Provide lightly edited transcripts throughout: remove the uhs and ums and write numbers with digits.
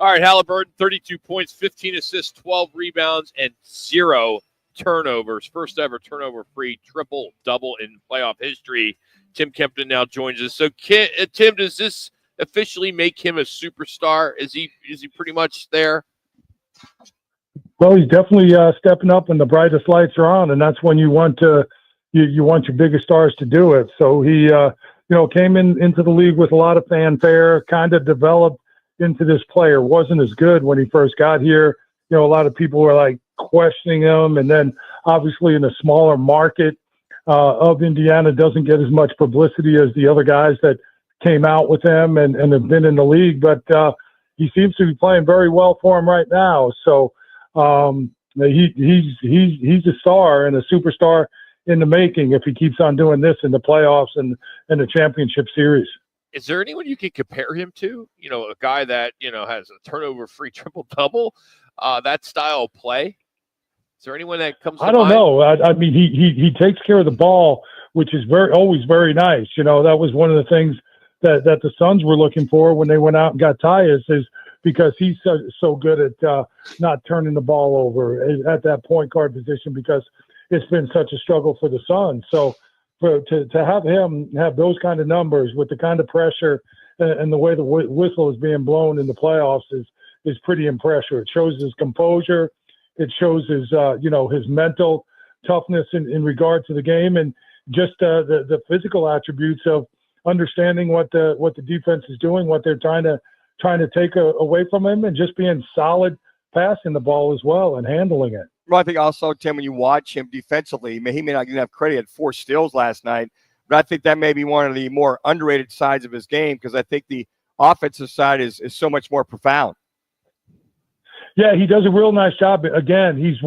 All right, Haliburton, 32 points, 15 assists, 12 rebounds, and 0 turnovers. First ever turnover-free triple-double in playoff history. Tim Kempton now joins us. So, Tim, does this officially make him a superstar? Is he pretty much there? Well, he's definitely stepping up, and the brightest lights are on, and that's when you want you want your biggest stars to do it. So he came into the league with a lot of fanfare, kind of developed into this player. Wasn't as good when he first got here. A lot of people were like questioning him, and then obviously in a smaller market of Indiana, doesn't get as much publicity as the other guys that came out with him and have been in the league. But he seems to be playing very well for him right now. So he's a star and a superstar in the making if he keeps on doing this in the playoffs and the championship series. Is there anyone you could compare him to? A guy that, has a turnover-free triple-double, that style of play? Is there anyone that comes to mind? I don't know. I mean, he takes care of the ball, which is always very nice. That was one of the things that the Suns were looking for when they went out and got Tyus, is because he's so good at not turning the ball over at that point guard position, because it's been such a struggle for the Suns. So to have him have those kind of numbers with the kind of pressure and the way the whistle is being blown in the playoffs is pretty impressive. It shows his composure. It shows his his mental toughness in regard to the game, and just the physical attributes of understanding what the defense is doing, what they're trying to take away from him, and just being solid passing the ball as well and handling it. Well, I think also, Tim, when you watch him defensively, he may not get enough credit. He had 4 steals last night, but I think that may be one of the more underrated sides of his game, because I think the offensive side is so much more profound. Yeah, he does a real nice job. Again, he's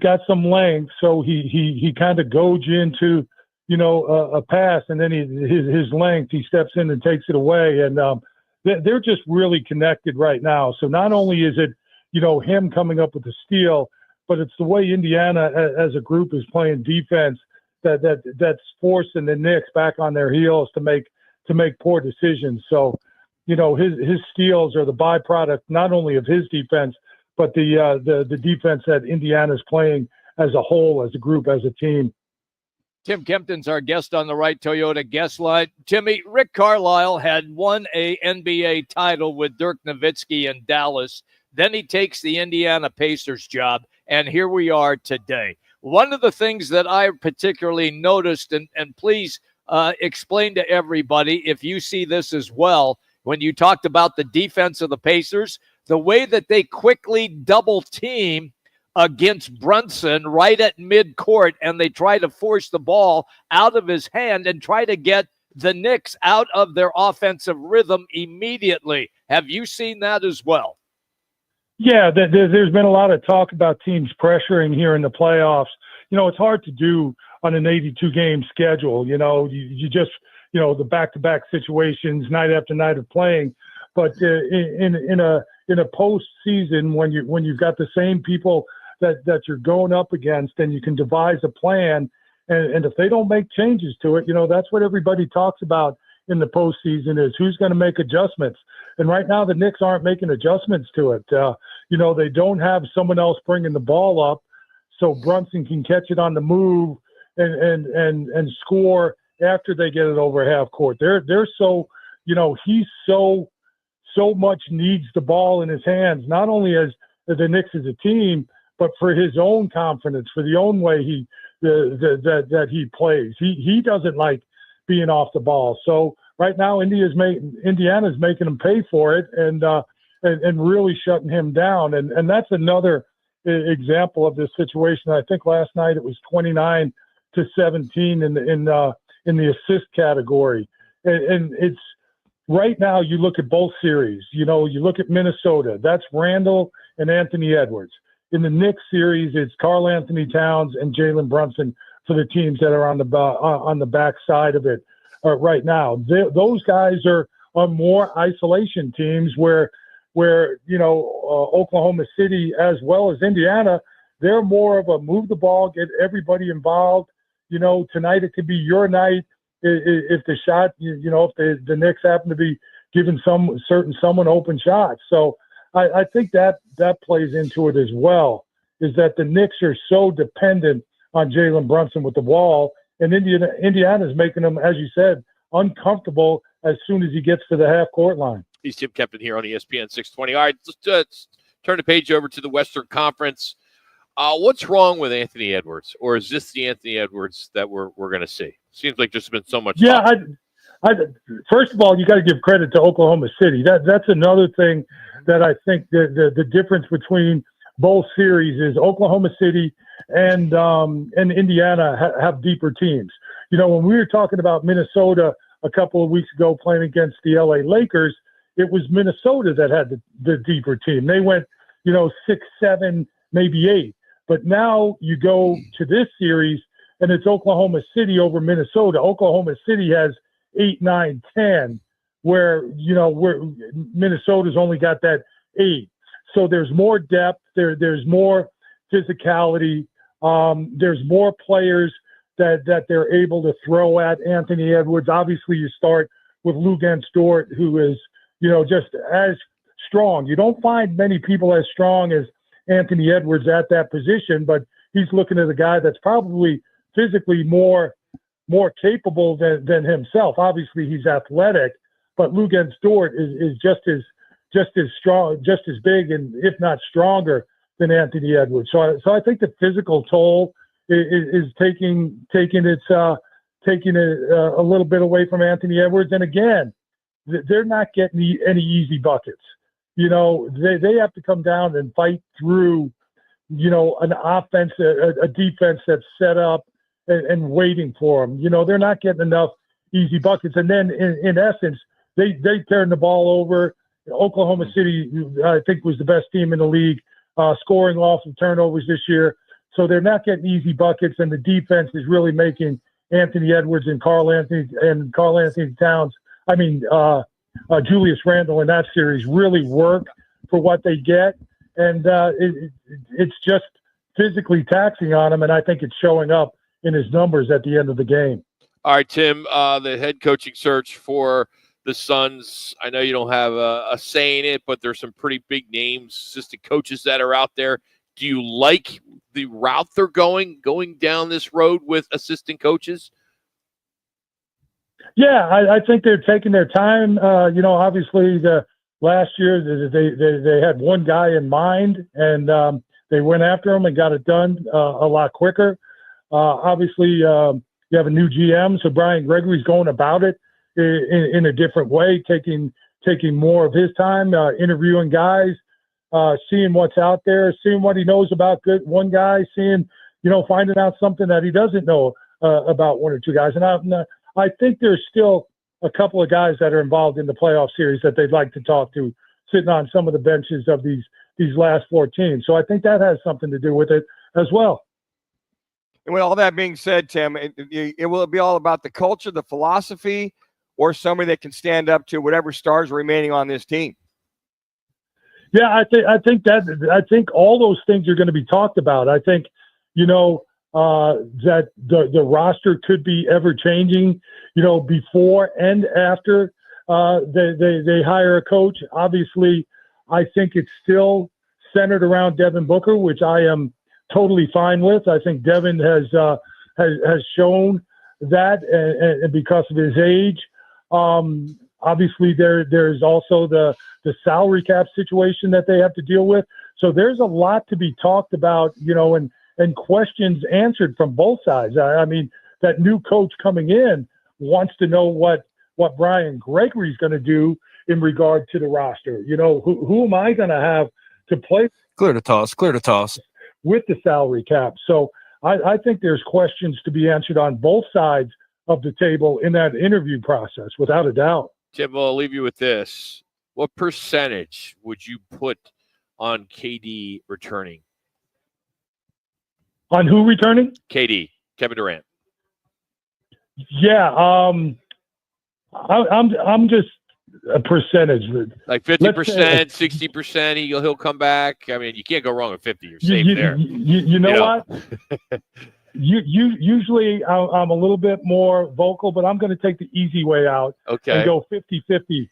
got some length, so he kind of goads you into a pass, and then his length, he steps in and takes it away, and they're just really connected right now. So not only is it him coming up with the steal, but it's the way Indiana as a group is playing defense that's forcing the Knicks back on their heels to make poor decisions. So his steals are the byproduct not only of his defense, but the defense that Indiana's playing as a whole, as a group, as a team. Tim Kempton's our guest on the Right Toyota guest line. Timmy, Rick Carlisle had won a NBA title with Dirk Nowitzki in Dallas. Then he takes the Indiana Pacers job, and here we are today. One of the things that I particularly noticed, and please explain to everybody if you see this as well, when you talked about the defense of the Pacers, the way that they quickly double team against Brunson right at midcourt, and they try to force the ball out of his hand and try to get the Knicks out of their offensive rhythm immediately. Have you seen that as well? Yeah, there's been a lot of talk about teams pressuring here in the playoffs. It's hard to do on an 82-game schedule. You just, the back-to-back situations night after night of playing. But in a postseason, when you've got the same people that you're going up against, and you can devise a plan, and if they don't make changes to it, that's what everybody talks about in the postseason, is who's going to make adjustments. And right now the Knicks aren't making adjustments to it. They don't have someone else bringing the ball up so Brunson can catch it on the move and score after they get it over half court. They're so, he's so much needs the ball in his hands, not only as the Knicks as a team, but for his own confidence, for the own way that he plays. He doesn't like being off the ball. So right now Indiana's making him pay for it and really shutting him down. And that's another example of this situation. I think last night it was 29-17 in the assist category. And it's right now, you look at both series, you look at Minnesota, that's Randall and Anthony Edwards. In the Knicks series, it's Karl Anthony Towns and Jalen Brunson for the teams that are on the back side of it right now. Those guys are more isolation teams where Oklahoma City as well as Indiana, they're more of a move the ball, get everybody involved. Tonight it could be your night if the shot, if the Knicks happen to be giving someone open shots. So I think that plays into it as well, is that the Knicks are so dependent on Jalen Brunson with the ball, and Indiana's making them, as you said, uncomfortable as soon as he gets to the half-court line. He's Tim Kempton here on ESPN 620. All right, let's turn the page over to the Western Conference. What's wrong with Anthony Edwards, or is this the Anthony Edwards that we're going to see? Seems like there's been so much. Yeah, first of all, you got to give credit to Oklahoma City. That's another thing that I think the difference between both series is Oklahoma City and Indiana have deeper teams. You know, when we were talking about Minnesota a couple of weeks ago playing against the LA Lakers, it was Minnesota that had the deeper team. They went, 6, 7, maybe 8. But now you go to this series, and it's Oklahoma City over Minnesota. Oklahoma City has 8, 9, 10, where Minnesota's only got that 8. So there's more depth. There's more physicality. There's more players that they're able to throw at Anthony Edwards. Obviously, you start with Dort, who is, just as strong. You don't find many people as strong as Anthony Edwards at that position, but he's looking at a guy that's probably physically more capable than himself. Obviously, he's athletic, but Dort is just as strong, just as big, and if not stronger than Anthony Edwards. So I think the physical toll is taking it a little bit away from Anthony Edwards. And again, they're not getting any easy buckets. They have to come down and fight through, an offense, a defense that's set up and waiting for them. They're not getting enough easy buckets. And then in essence, they turned the ball over. Oklahoma City, I think, was the best team in the league, scoring off of turnovers this year. So they're not getting easy buckets, and the defense is really making Anthony Edwards and Carl Anthony Towns. Julius Randle in that series really work for what they get, and it's just physically taxing on him, and I think it's showing up in his numbers at the end of the game. All right, Tim, the head coaching search for the Suns. I know you don't have a say in it, but there's some pretty big names, assistant coaches that are out there. Do you like the route they're going down this road with assistant coaches? Yeah, I think they're taking their time. Obviously last year they had one guy in mind, and they went after him and got it done a lot quicker. Obviously, you have a new GM, so Brian Gregory's going about it in a different way, taking more of his time, interviewing guys, seeing what's out there, seeing what he knows about one guy, seeing, finding out something that he doesn't know about one or two guys. And I think there's still a couple of guys that are involved in the playoff series that they'd like to talk to, sitting on some of the benches of these last 4 teams. So I think that has something to do with it as well. And with all that being said, Tim, it will be all about the culture, the philosophy, or somebody that can stand up to whatever stars are remaining on this team. Yeah, I think all those things are going to be talked about. I think, that the roster could be ever changing, before and after they hire a coach. Obviously, I think it's still centered around Devin Booker, which I am totally fine with. I think Devin has shown that, and because of his age. Obviously, there's also the salary cap situation that they have to deal with. So there's a lot to be talked about, and questions answered from both sides. I mean, that new coach coming in wants to know what Brian Gregory's going to do in regard to the roster. Who am I going to have to play? Clear to toss With the salary cap. So I think there's questions to be answered on both sides of the table in that interview process, without a doubt. Tim, I'll leave you with this. What percentage would you put on KD returning? On who returning? KD, Kevin Durant. Yeah, I'm just a percentage. Like 50%, 60%, he'll come back. I mean, you can't go wrong with 50. You're safe there. You know what? Usually I'm a little bit more vocal, but I'm going to take the easy way out and go 50-50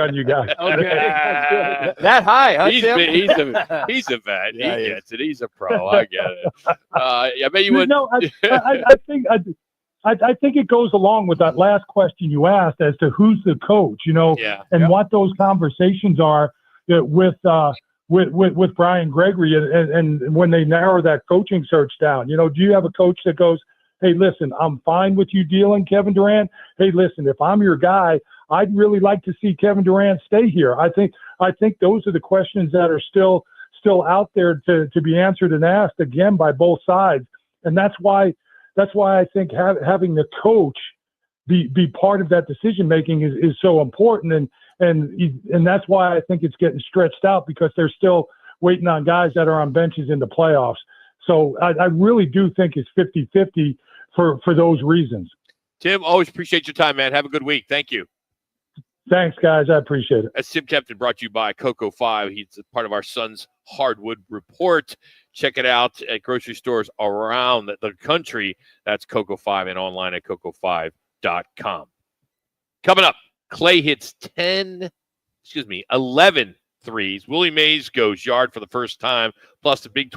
on you guys. Okay. That high, huh, He's Tim? he's a vet. Yeah, he he gets it. He's a pro. I get it. I bet you would. No, I think it goes along with that last question you asked as to who's the coach, and what those conversations are with Brian Gregory and when they narrow that coaching search down. Do you have a coach that goes, hey, listen, I'm fine with you dealing Kevin Durant. Hey, listen, if I'm your guy, I'd really like to see Kevin Durant stay here. I think those are the questions that are still out there to be answered and asked again by both sides. And that's why I think having the coach be part of that decision making is so important. And that's why I think it's getting stretched out, because they're still waiting on guys that are on benches in the playoffs. So I really do think it's 50-50 for those reasons. Tim, always appreciate your time, man. Have a good week. Thank you. Thanks, guys. I appreciate it. That's Tim Kempton, brought to you by Coco 5. He's a part of our Son's Hardwood Report. Check it out at grocery stores around the country. That's Coco 5 and online at coco5.com. Coming up, Clay hits 11 threes. Willie Mays goes yard for the first time, plus the big